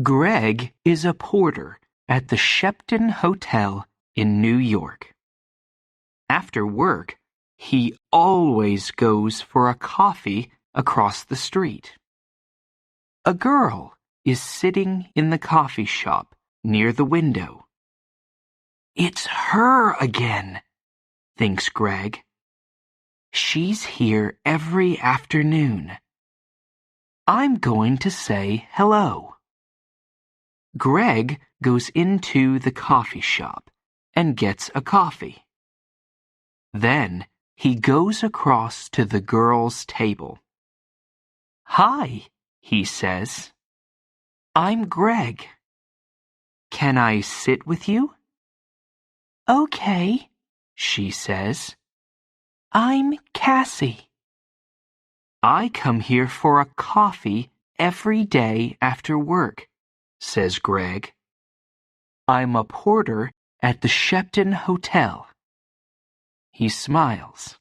Greg is a porter at the Shepton Hotel in New York. After work, he always goes for a coffee across the street. A girl is sitting in the coffee shop near the window. "It's her again," thinks Greg. "She's here every afternoon. I'm going to say hello." Greg goes into the coffee shop and gets a coffee. Then he goes across to the girl's table. "Hi," he says. "I'm Greg. Can I sit with you?" "Okay," she says. "I'm Cassie." "I come here for a coffee every day after work," says Greg. "I'm a porter at the Shepton Hotel." He smiles.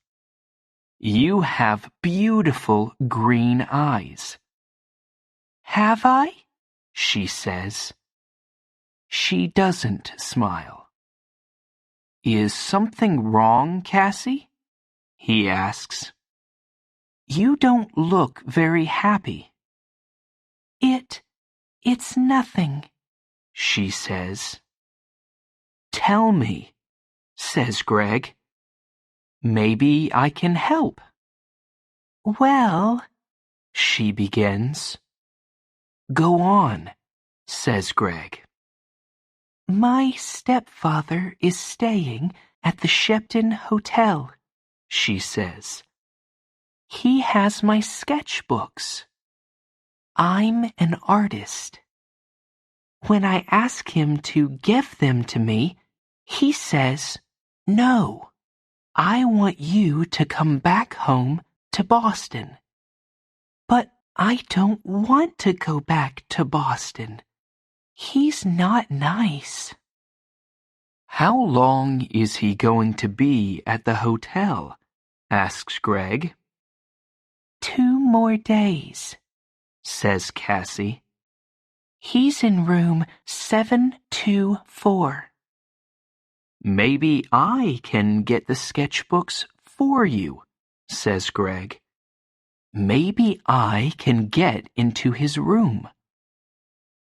"You have beautiful green eyes." "Have I?" she says. She doesn't smile. "Is something wrong, Cassie?" he asks. "You don't look very happy." It's nothing," she says. "Tell me," says Greg. "Maybe I can help." "Well," she begins. "Go on," says Greg. "My stepfather is staying at the Shepton Hotel," she says. "He has my sketchbooks. I'm an artist. When I ask him to give them to me, he says, 'No, I want you to come back home to Boston.' But I don't want to go back to Boston. He's not nice." "How long is he going to be at the hotel?" asks Greg. 2 more days," says Cassie. "He's in room 724. "Maybe I can get the sketchbooks for you," says Greg. "Maybe I can get into his room."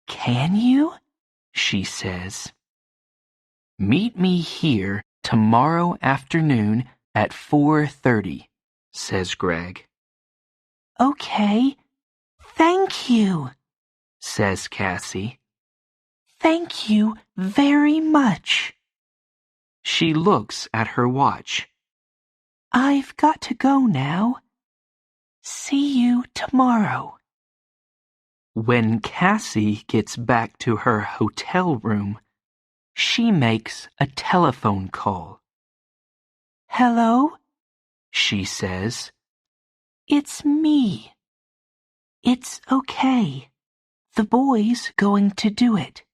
"Can you?" she says. "Meet me here tomorrow afternoon at 4:30, says Greg. "Okay, thank you," says Cassie. "Thank you very much." She looks at her watch. "I've got to go now. See you tomorrow." When Cassie gets back to her hotel room, she makes a telephone call. "Hello?" she says. "It's me." "It's okay. The boy's going to do it."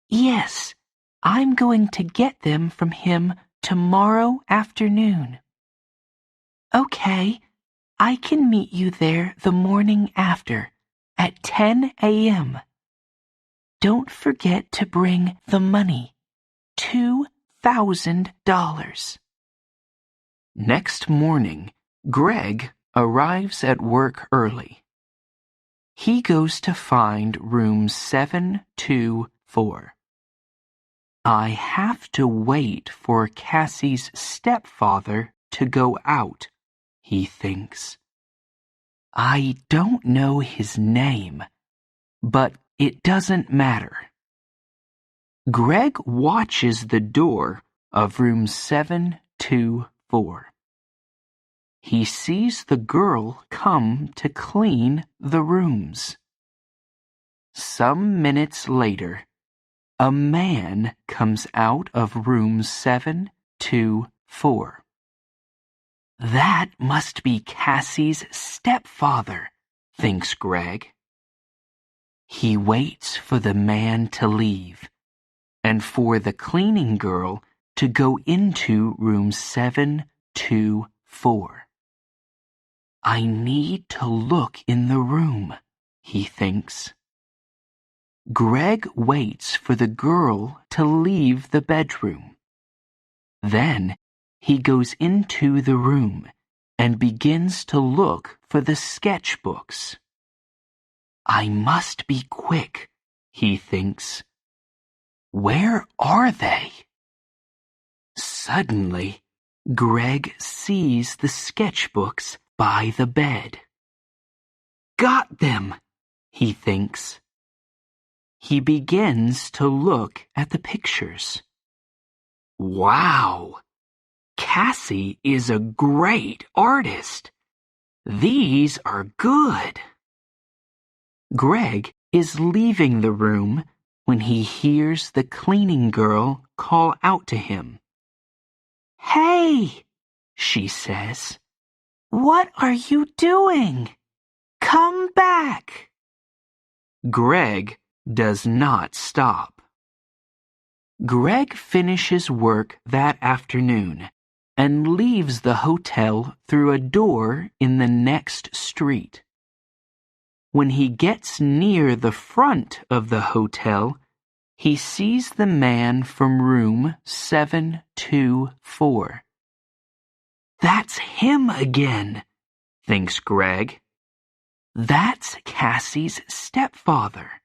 "Yes, I'm going to get them from him tomorrow afternoon." "Okay, I can meet you there the morning after, at 10 a.m. Don't forget to bring the money, $2,000. Next morning, Greg arrives at work early. He goes to find room 724. I have to wait for Cassie's stepfather to go out, he thinks. I don't know his name, but it doesn't matter. Greg watches the door of room 724. He sees the girl come to clean the rooms. Some minutes later, a man comes out of room 724. That must be Cassie's stepfather, thinks Greg. He waits for the man to leave and for the cleaning girl to go into room 724. I need to look in the room, he thinks. Greg waits for the girl to leave the bedroom. Then he goes into the room and begins to look for the sketchbooks. I must be quick, he thinks. Where are they? Suddenly, Greg sees the sketchbooks by the bed. Got them, he thinks. He begins to look at the pictures. Wow! Cassie is a great artist. These are good. Greg is leaving the room when he hears the cleaning girl call out to him. Hey, she says, what are you doing? Come back. Greg does not stop. Greg finishes work that afternoon and leaves the hotel through a door in the next street. When he gets near the front of the hotel, he sees the man from room 724. That's him again, thinks Greg. That's Cassie's stepfather.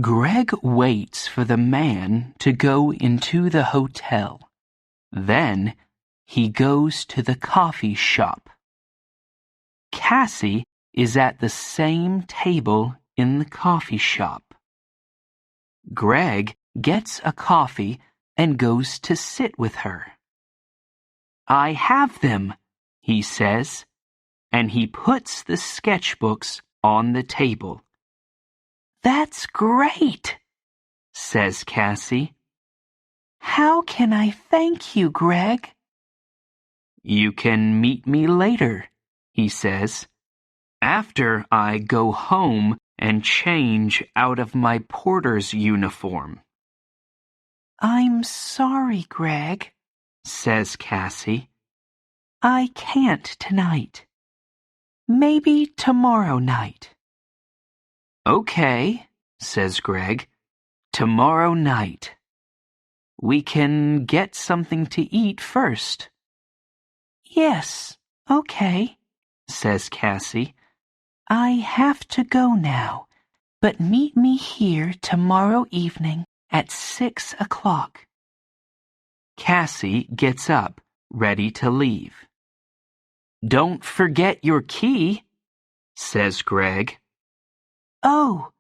Greg waits for the man to go into the hotel. Then he goes to the coffee shop. Cassie is at the same table in the coffee shop. Greg gets a coffee and goes to sit with her. I have them, he says, and he puts the sketchbooks on the table. That's great, says Cassie. How can I thank you, Greg? You can meet me later, he says, after I go home and change out of my porter's uniform. I'm sorry, Greg, says Cassie. I can't tonight. Maybe tomorrow night. Okay, says Greg. Tomorrow night. We can get something to eat first. Yes, okay, says Cassie. I have to go now, but meet me here tomorrow evening at 6 o'clock. Cassie gets up, ready to leave. Don't forget your key, says Greg. Oh,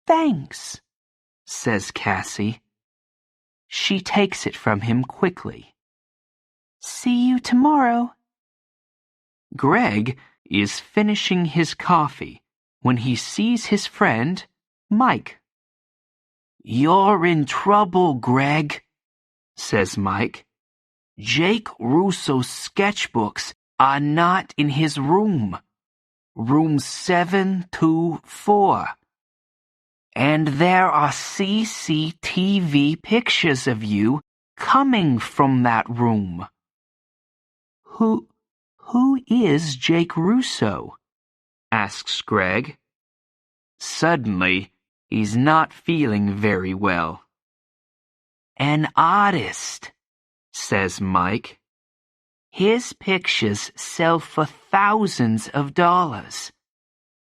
thanks, says Cassie. She takes it from him quickly. See you tomorrow. Greg is finishing his coffee when he sees his friend, Mike. You're in trouble, Greg, says Mike. Jake Russo's sketchbooks are not in his room. Room 724. And there are CCTV pictures of you coming from that room. Who is Jake Russo? Asks Greg. Suddenly, he's not feeling very well. An artist, says Mike. His pictures sell for thousands of dollars,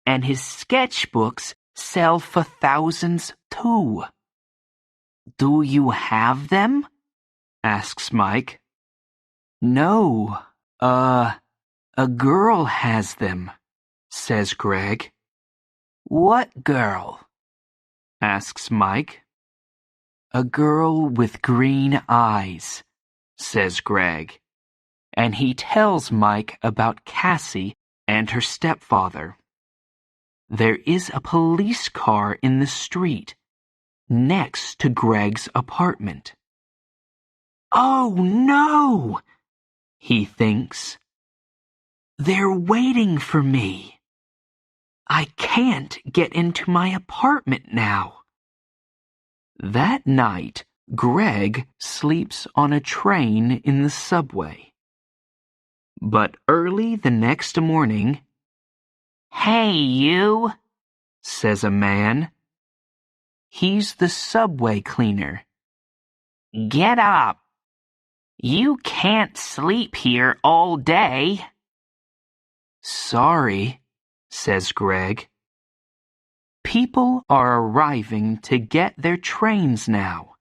and his sketchbooks sell for thousands too. Do you have them? Asks Mike. No, a girl has them, says Greg. What girl? Asks Mike. A girl with green eyes, says Greg. And he tells Mike about Cassie and her stepfather. There is a police car in the street, next to Greg's apartment. Oh no, he thinks. They're waiting for me. I can't get into my apartment now. That night, Greg sleeps on a train in the subway. But early the next morning, Hey, you, says a man. He's the subway cleaner. Get up. You can't sleep here all day. Sorry, says Greg. People are arriving to get their trains now.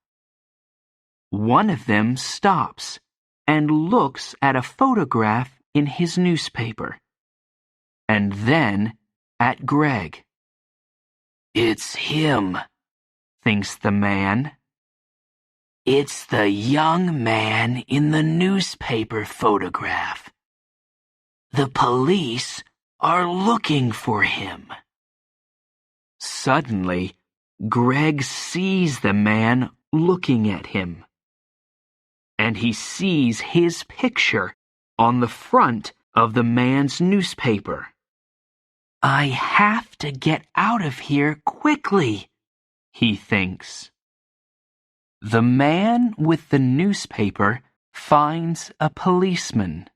One of them stops and looks at a photograph in his newspaper, and then at Greg. It's him, thinks the man. It's the young man in the newspaper photograph. The police are looking for him. Suddenly, Greg sees the man looking at him, and he sees his picture on the front of the man's newspaper. I have to get out of here quickly, he thinks. The man with the newspaper finds a policeman.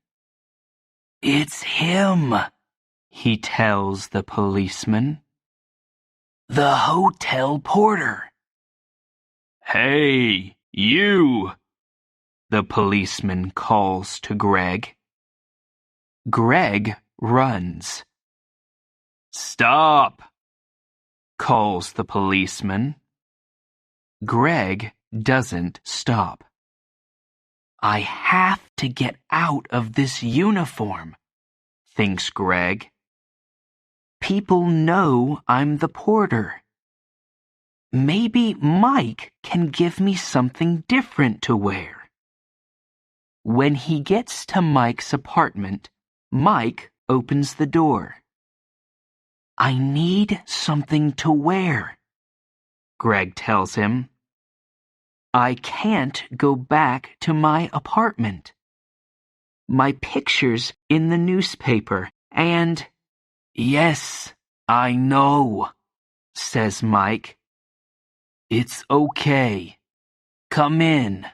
It's him, he tells the policeman. The hotel porter. Hey, you, the policeman calls to Greg. Greg runs. Stop, calls the policeman. Greg doesn't stop. I have to get out of this uniform, thinks Greg. People know I'm the porter. Maybe Mike can give me something different to wear. When he gets to Mike's apartment, Mike opens the door. I need something to wear, Greg tells him. I can't go back to my apartment. My picture's in the newspaper, and... Yes, I know, says Mike. It's okay. Come in.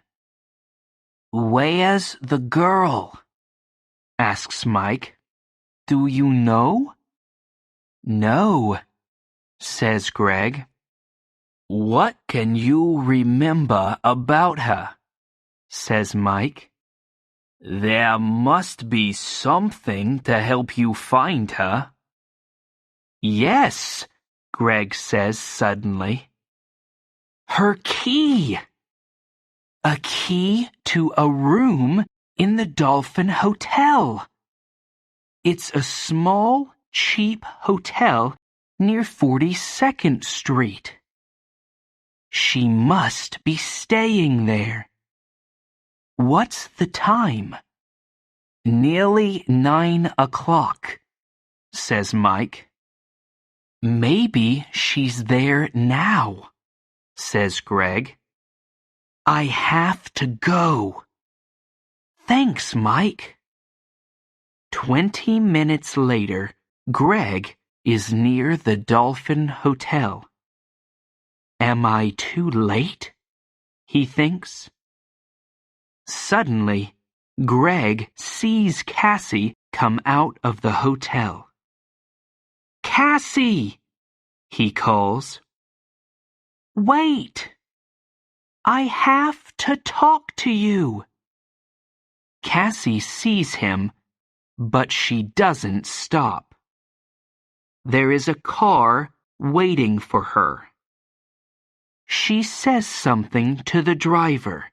Where's the girl? Asks Mike. Do you know? No, says Greg. What can you remember about her? Says Mike. There must be something to help you find her. Yes, Greg says suddenly. Her key! A key to a room in the Dolphin Hotel. It's a small, cheap hotel near 42nd Street. She must be staying there. What's the time? Nearly 9 o'clock, says Mike. Maybe she's there now, says Greg. I have to go. Thanks, Mike. 20 minutes later, Greg is near the Dolphin Hotel. Am I too late? He thinks. Suddenly, Greg sees Cassie come out of the hotel. Cassie! He calls. Wait! I have to talk to you. Cassie sees him, but she doesn't stop. There is a car waiting for her. She says something to the driver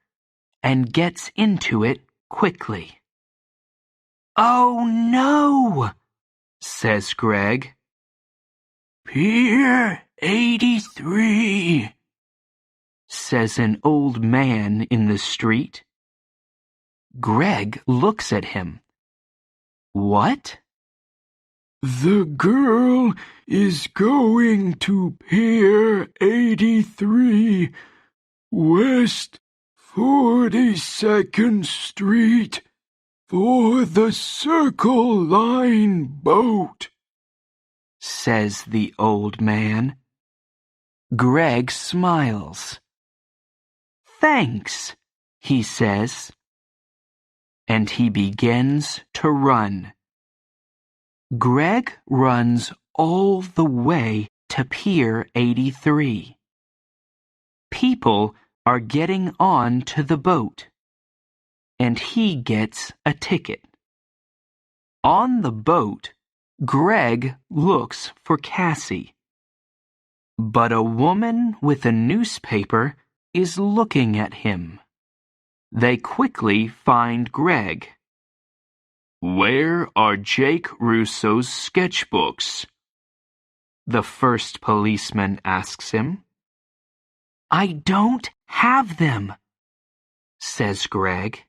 and gets into it quickly. Oh no, says Greg. Pier 83, says an old man in the street. Greg looks at him. What? The girl is going to Pier 83, West 42nd Street, for the Circle Line boat, says the old man. Greg smiles. Thanks, he says. And he begins to run. Greg runs all the way to Pier 83. People are getting on to the boat, and he gets a ticket. On the boat, Greg looks for Cassie. But a woman with a newspaper is looking at him. They quickly find Greg. "Where are Jake Russo's sketchbooks?" the first policeman asks him. "I don't have them," says Greg.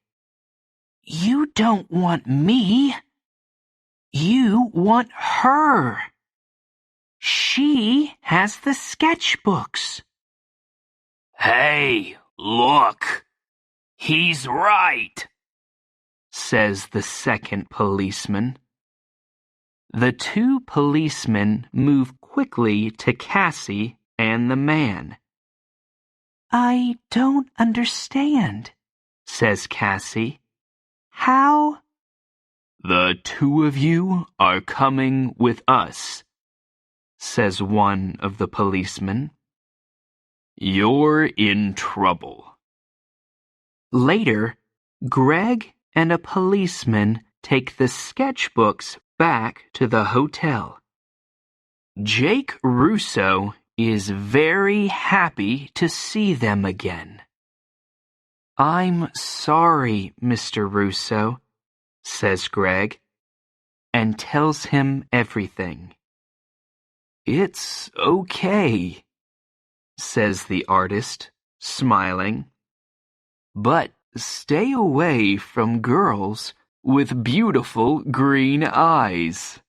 "You don't want me. You want her. She has the sketchbooks." "Hey, look! He's right," says the second policeman. The two policemen move quickly to Cassie and the man. "I don't understand," says Cassie. "How?" "The two of you are coming with us," says one of the policemen. "You're in trouble." Later, Greg and a policeman take the sketchbooks back to the hotel. Jake Russo is very happy to see them again. "I'm sorry, Mr. Russo," says Greg, and tells him everything. "It's okay," says the artist, smiling. "But stay away from girls with beautiful green eyes."